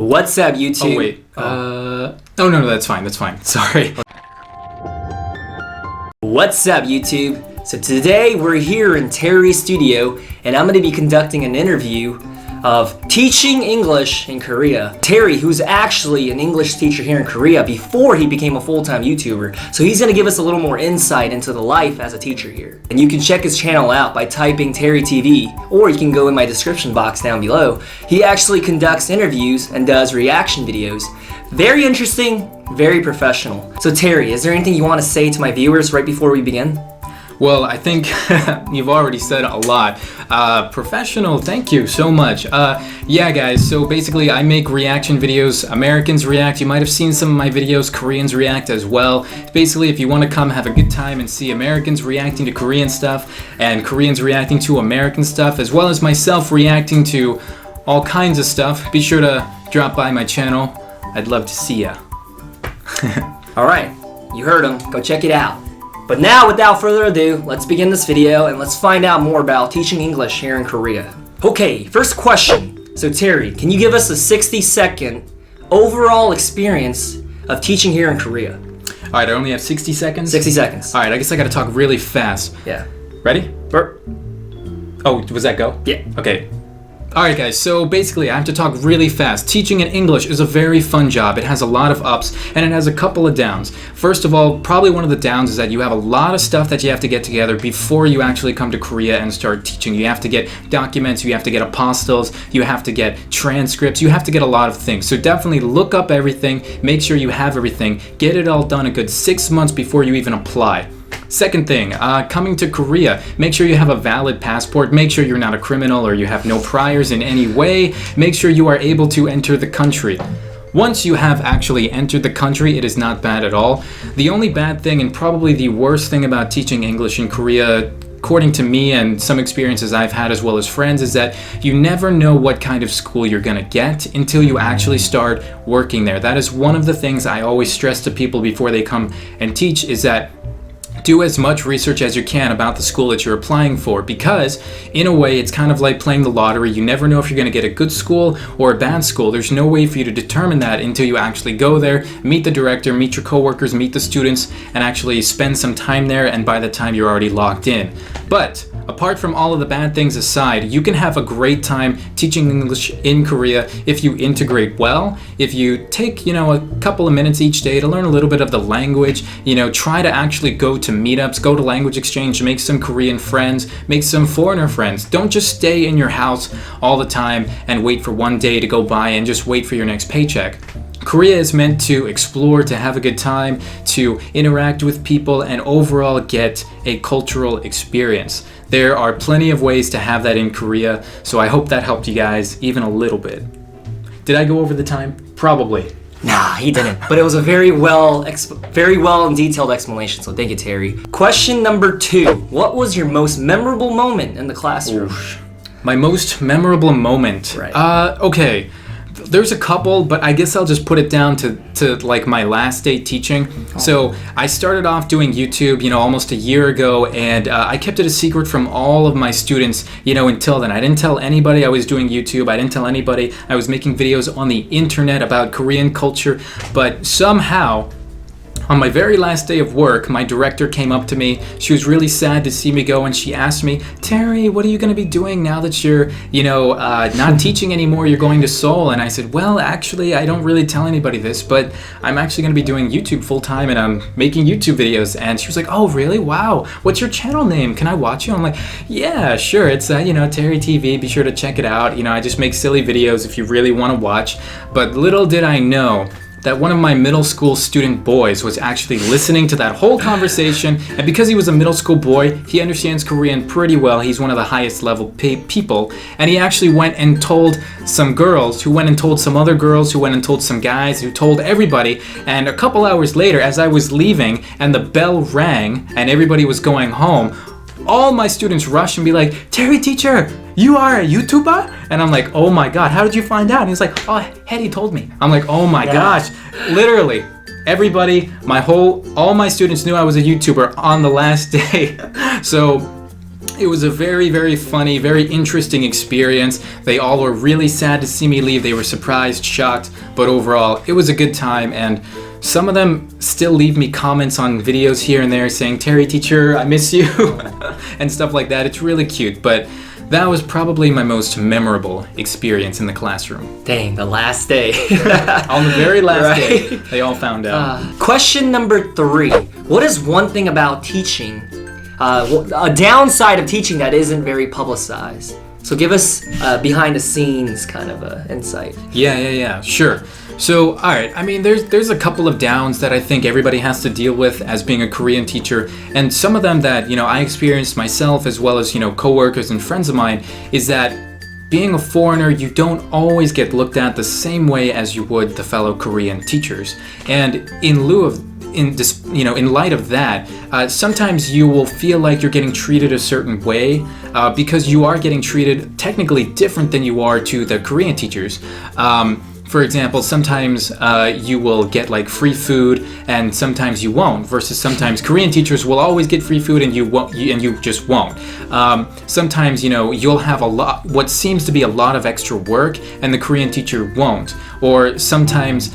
What's up, YouTube? Oh, wait. No, that's fine. Sorry. What's up, YouTube? So today we're here in Terry's studio, and I'm going to be conducting an interview of teaching English in Korea. Terry, who's actually an English teacher here in Korea before he became a full-time YouTuber. So he's going to give us a little more insight into the life as a teacher here. And you can check his channel out by typing TerryTV, or you can go in my description box down below. He actually conducts interviews and does reaction videos. Very interesting, very professional. So Terry, is there anything you want to say to my viewers right before we begin? Well, I think you've already said a lot. Professional, thank you so much. Yeah, guys, so basically I make reaction videos. Americans react. You might have seen some of my videos. Koreans react as well. Basically, if you want to come have a good time and see Americans reacting to Korean stuff and Koreans reacting to American stuff, as well as myself reacting to all kinds of stuff, be sure to drop by my channel. I'd love to see ya. Alright, you heard him. Go check it out. But now, without further ado, let's begin this video and let's find out more about teaching English here in Korea. Okay, first question. So Terry, can you give us a 60-second overall experience of teaching here in Korea? Alright, I only have 60 seconds? 60 seconds. Alright, I guess I gotta talk really fast. Yeah. Ready? Oh, was that go? Yeah. Okay. Alright guys, so basically I have to talk really fast. Teaching in English is a very fun job. It has a lot of ups and it has a couple of downs. First of all, probably one of the downs is that you have a lot of stuff that you have to get together before you actually come to Korea and start teaching. You have to get documents, you have to get apostils, you have to get transcripts, you have to get a lot of things. So definitely look up everything, make sure you have everything, get it all done a good 6 months before you even apply. Second thing, coming to Korea, make sure you have a valid passport, make sure you're not a criminal or you have no priors in any way, make sure you are able to enter the country. Once you have actually entered the country, it is not bad at all. The only bad thing and probably the worst thing about teaching English in Korea, according to me and some experiences I've had as well as friends, is that you never know what kind of school you're gonna get until you actually start working there. That is one of the things I always stress to people before they come and teach, is that do as much research as you can about the school that you're applying for, because in a way it's kind of like playing the lottery. You never know if you're going to get a good school or a bad school. There's no way for you to determine that until you actually go there, meet the director, meet your coworkers, meet the students, and actually spend some time there, and by the time you're already locked in. But apart from all of the bad things aside, you can have a great time teaching English in Korea if you integrate well, if you take, a couple of minutes each day to learn a little bit of the language, try to actually go to meetups, go to language exchange, make some Korean friends, make some foreigner friends. Don't just stay in your house all the time and wait for one day to go by and just wait for your next paycheck. Korea is meant to explore, to have a good time, to interact with people, and overall get a cultural experience. There are plenty of ways to have that in Korea, so I hope that helped you guys even a little bit. Did I go over the time? Probably. Nah, he didn't. But it was a very well and detailed explanation, so thank you, Terry. Question number 2. What was your most memorable moment in the classroom? Oof. My most memorable moment? Right. Okay. There's a couple, but I guess I'll just put it down to like my last day teaching. So I started off doing YouTube, almost a year ago, and I kept it a secret from all of my students, until then. I didn't tell anybody I was doing YouTube. I didn't tell anybody I was making videos on the internet about Korean culture, but somehow, on my very last day of work, my director came up to me. She was really sad to see me go, and she asked me, "Terry, what are you going to be doing now that you're, not teaching anymore? You're going to Seoul." And I said, "Well, actually, I don't really tell anybody this, but I'm actually going to be doing YouTube full time, and I'm making YouTube videos." And she was like, "Oh, really? Wow. What's your channel name? Can I watch you?" I'm like, "Yeah, sure. It's TerryTV. Be sure to check it out. I just make silly videos if you really want to watch." But little did I know that one of my middle school student boys was actually listening to that whole conversation, and because he was a middle school boy, he understands Korean pretty well. He's one of the highest level people, and he actually went and told some girls, who went and told some other girls, who went and told some guys, who told everybody. And a couple hours later, as I was leaving and the bell rang and everybody was going home, all my students rush and be like, "Terry teacher, you are a YouTuber?" And I'm like, "Oh my god, how did you find out?" And he's like, "Oh, Hetty told me." I'm like, "Oh my gosh." Literally, everybody, all my students knew I was a YouTuber on the last day. So It was a very, very funny, very interesting experience. They all were really sad to see me leave. They were surprised, shocked, but overall, it was a good time. And some of them still leave me comments on videos here and there saying, "Terry teacher, I miss you," and stuff like that. It's really cute, but that was probably my most memorable experience in the classroom. Dang, the last day. On the very last day, Right? they all found out. Question number 3. What is one thing about teaching, a downside of teaching that isn't very publicized? So give us behind the scenes kind of insight. Yeah, sure. So, all right, I mean, there's a couple of downs that I think everybody has to deal with as being a Korean teacher, and some of them that, I experienced myself as well as, coworkers and friends of mine, is that being a foreigner, you don't always get looked at the same way as you would the fellow Korean teachers. And in light of that, sometimes you will feel like you're getting treated a certain way because you are getting treated technically different than you are to the Korean teachers. For example, sometimes you will get like free food, and sometimes you won't. Versus sometimes Korean teachers will always get free food, and you won't, and you just won't. Sometimes you'll have what seems to be a lot of extra work, and the Korean teacher won't. Or sometimes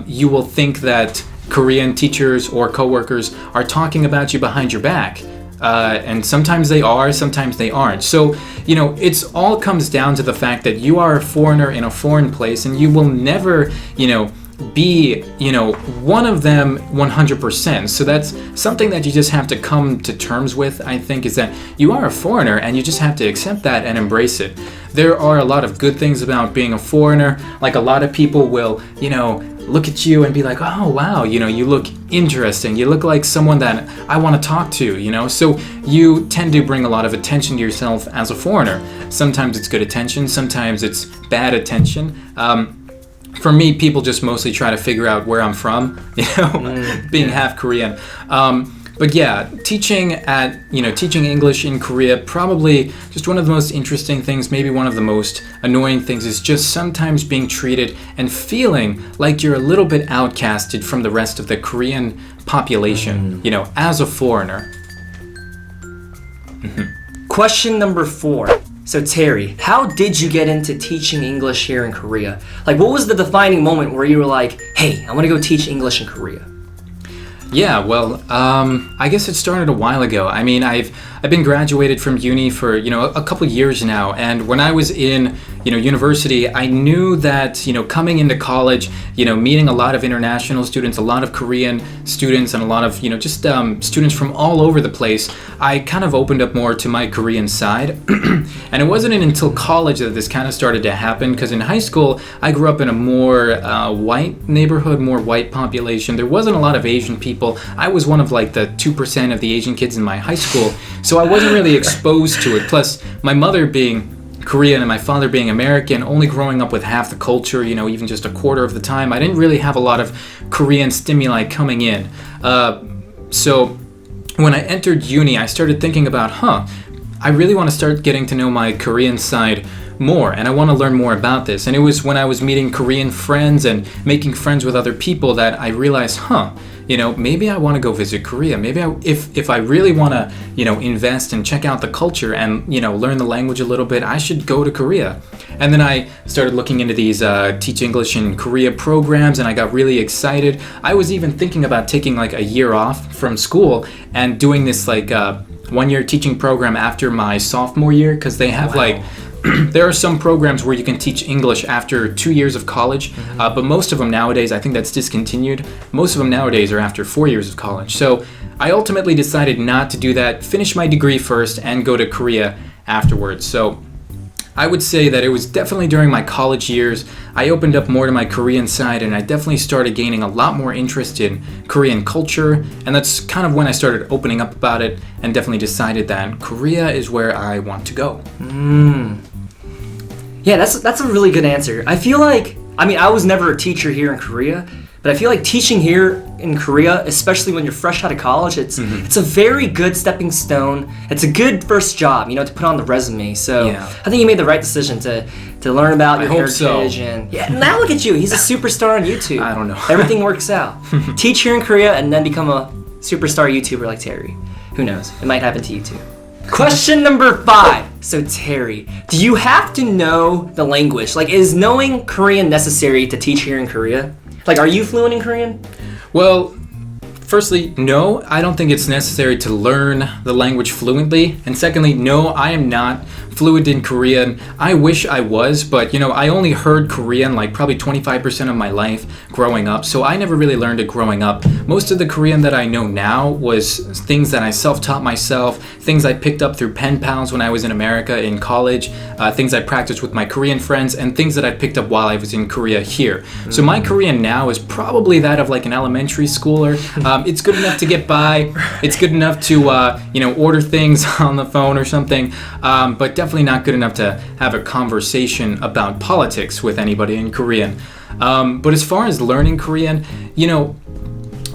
you will think that Korean teachers or coworkers are talking about you behind your back. And sometimes they are, sometimes they aren't. So, it's all comes down to the fact that you are a foreigner in a foreign place, and you will never, be, one of them 100%. So that's something that you just have to come to terms with, I think, is that you are a foreigner and you just have to accept that and embrace it. There are a lot of good things about being a foreigner. Like a lot of people will, look at you and be like, "Oh, wow, you look interesting. You look like someone that I want to talk to," So you tend to bring a lot of attention to yourself as a foreigner. Sometimes it's good attention, sometimes it's bad attention. For me, people just mostly try to figure out where I'm from, being half Korean. But yeah, teaching English in Korea, probably just one of the most interesting things, maybe one of the most annoying things, is just sometimes being treated and feeling like you're a little bit outcasted from the rest of the Korean population, as a foreigner. Question number 4. So Terry, how did you get into teaching English here in Korea? Like, what was the defining moment where you were like, "Hey, I want to go teach English in Korea"? Yeah, well, I guess it started a while ago. I mean, I've been graduated from uni for, a couple years now, and when I was in, university, I knew that, coming into college, meeting a lot of international students, a lot of Korean students, and a lot of, just students from all over the place, I kind of opened up more to my Korean side. And it wasn't until college that this kind of started to happen, because in high school, I grew up in a more white neighborhood, more white population. There wasn't a lot of Asian people. I was one of like the 2% of the Asian kids in my high school, so I wasn't really exposed to it. Plus, my mother being Korean and my father being American, only growing up with half the culture, even just a quarter of the time, I didn't really have a lot of Korean stimuli coming in. So when I entered uni, I started thinking about, I really want to start getting to know my Korean side more, and I want to learn more about this. And it was when I was meeting Korean friends and making friends with other people that I realized, maybe I want to go visit Korea. Maybe if I really want to, invest and check out the culture and, learn the language a little bit, I should go to Korea. And then I started looking into these Teach English in Korea programs, and I got really excited. I was even thinking about taking like a year off from school and doing this like 1-year teaching program after my sophomore year, because they have there are some programs where you can teach English after 2 years of college, but most of them nowadays, I think that's discontinued. Most of them nowadays are after 4 years of college. So I ultimately decided not to do that, finish my degree first, and go to Korea afterwards. So I would say that it was definitely during my college years, I opened up more to my Korean side, and I definitely started gaining a lot more interest in Korean culture, and that's kind of when I started opening up about it and definitely decided that Korea is where I want to go. Yeah, that's a really good answer. I feel like, I was never a teacher here in Korea, but I feel like teaching here in Korea, especially when you're fresh out of college, it's a very good stepping stone. It's a good first job, to put on the resume. So Yeah. I think you made the right decision to learn about your I hope heritage. so. And yeah, now look at you. He's a superstar on YouTube. I don't know. Everything works out. Teach here in Korea and then become a superstar YouTuber like Terry. Who knows? It might happen to you too. Question number 5. So Terry, do you have to know the language? Like, is knowing Korean necessary to teach here in Korea? Like, are you fluent in Korean? Well, firstly, no, I don't think it's necessary to learn the language fluently. And secondly, no, I am not fluent in Korean. I wish I was, but I only heard Korean like probably 25% of my life growing up, so I never really learned it growing up. Most of the Korean that I know now was things that I self-taught myself, things I picked up through pen pals when I was in America in college, things I practiced with my Korean friends, and things that I picked up while I was in Korea here. So my Korean now is probably that of like an elementary schooler. It's good enough to get by. It's good enough to order things on the phone or something, but definitely not good enough to have a conversation about politics with anybody in Korean. But as far as learning Korean,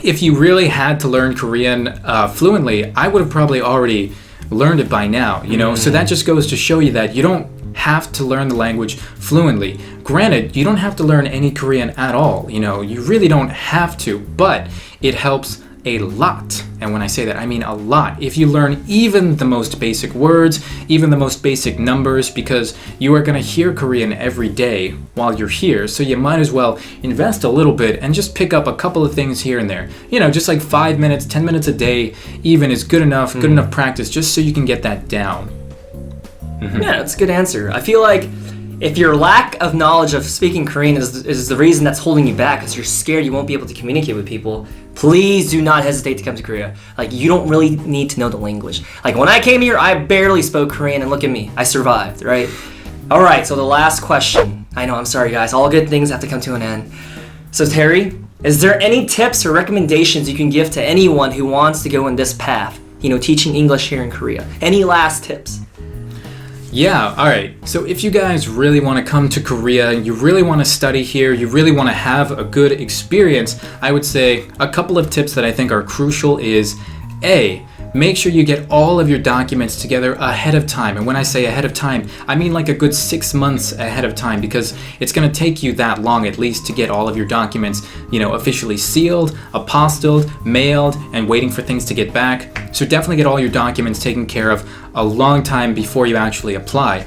if you really had to learn Korean fluently, I would have probably already learned it by now. So that just goes to show you that you don't have to learn the language fluently. Granted, you don't have to learn any Korean at all. You really don't have to, but it helps a lot. And when I say that, I mean a lot. If you learn even the most basic words, even the most basic numbers, because you are going to hear Korean every day while you're here, so you might as well invest a little bit and just pick up a couple of things here and there. Just like 5 minutes, 10 minutes a day even is good enough practice just so you can get that down. Yeah, that's a good answer. I feel like if your lack of knowledge of speaking Korean is the reason that's holding you back, because you're scared you won't be able to communicate with people, please do not hesitate to come to Korea. Like, you don't really need to know the language. Like, when I came here, I barely spoke Korean, and look at me. I survived, right? All right, so the last question. I know, I'm sorry, guys. All good things have to come to an end. So, Terry, is there any tips or recommendations you can give to anyone who wants to go in this path, teaching English here in Korea? Any last tips? Yeah, alright. So if you guys really want to come to Korea, you really want to study here, you really want to have a good experience, I would say a couple of tips that I think are crucial is A, make sure you get all of your documents together ahead of time. And when I say ahead of time, I mean like a good 6 months ahead of time, because it's going to take you that long at least to get all of your documents, officially sealed, apostilled, mailed, and waiting for things to get back. So definitely get all your documents taken care of a long time before you actually apply.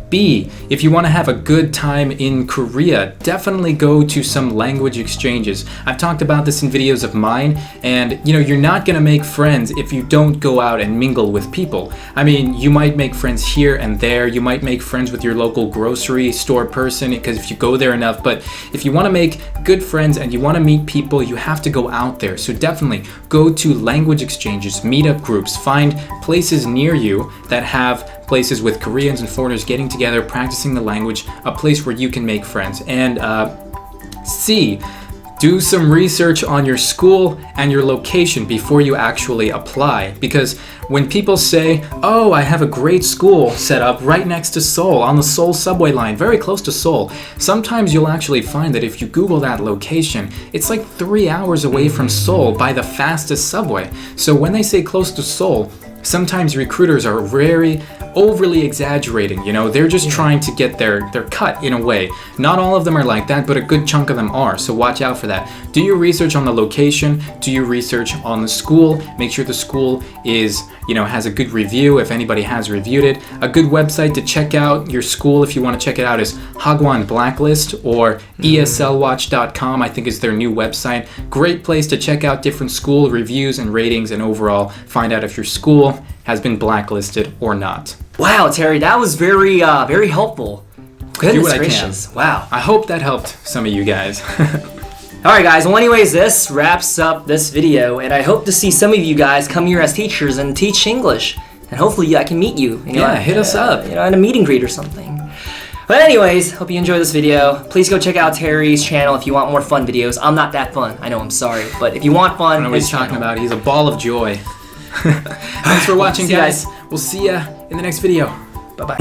B, if you want to have a good time in Korea, definitely go to some language exchanges. I've talked about this in videos of mine, and you're not going to make friends if you don't go out and mingle with people. I mean, you might make friends here and there, you might make friends with your local grocery store person, because if you go there enough, but if you want to make good friends and you want to meet people, you have to go out there. So definitely go to language exchanges, meetup groups, find places near you that have places with Koreans and foreigners getting together, practicing the language, a place where you can make friends. And C, do some research on your school and your location before you actually apply. Because when people say, oh, I have a great school set up right next to Seoul, on the Seoul subway line, very close to Seoul, sometimes you'll actually find that if you Google that location, it's like 3 hours away from Seoul by the fastest subway. So when they say close to Seoul, sometimes recruiters are very overly exaggerating, they're just trying to get their cut in a way. Not all of them are like that, but a good chunk of them are, so watch out for that. Do your research on the location, do your research on the school, make sure the school is, has a good review if anybody has reviewed it. A good website to check out your school if you want to check it out is Hagwon Blacklist or eslwatch.com, I think is their new website. Great place to check out different school reviews and ratings and overall find out if your school has been blacklisted or not. Wow, Terry, that was very helpful. Goodness gracious. Wow. I hope that helped some of you guys. Alright guys, well anyways, this wraps up this video, and I hope to see some of you guys come here as teachers and teach English. And hopefully I can meet you. Hit us up. In a meet and greet or something. But anyways, hope you enjoyed this video. Please go check out Terry's channel if you want more fun videos. I'm not that fun. I know, I'm sorry. But if you want fun, I don't know what he's talking about. He's a ball of joy. Thanks for watching, guys. We'll see ya in the next video. Bye-bye.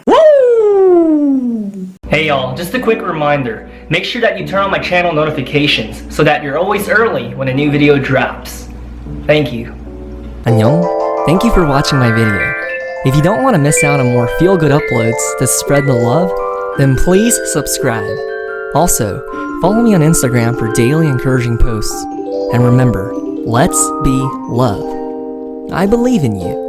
Woo! Hey y'all, just a quick reminder. Make sure that you turn on my channel notifications so that you're always early when a new video drops. Thank you. 안녕. Thank you for watching my video. If you don't want to miss out on more feel-good uploads to spread the love, then please subscribe. Also, follow me on Instagram for daily encouraging posts. And remember, let's be love. I believe in you.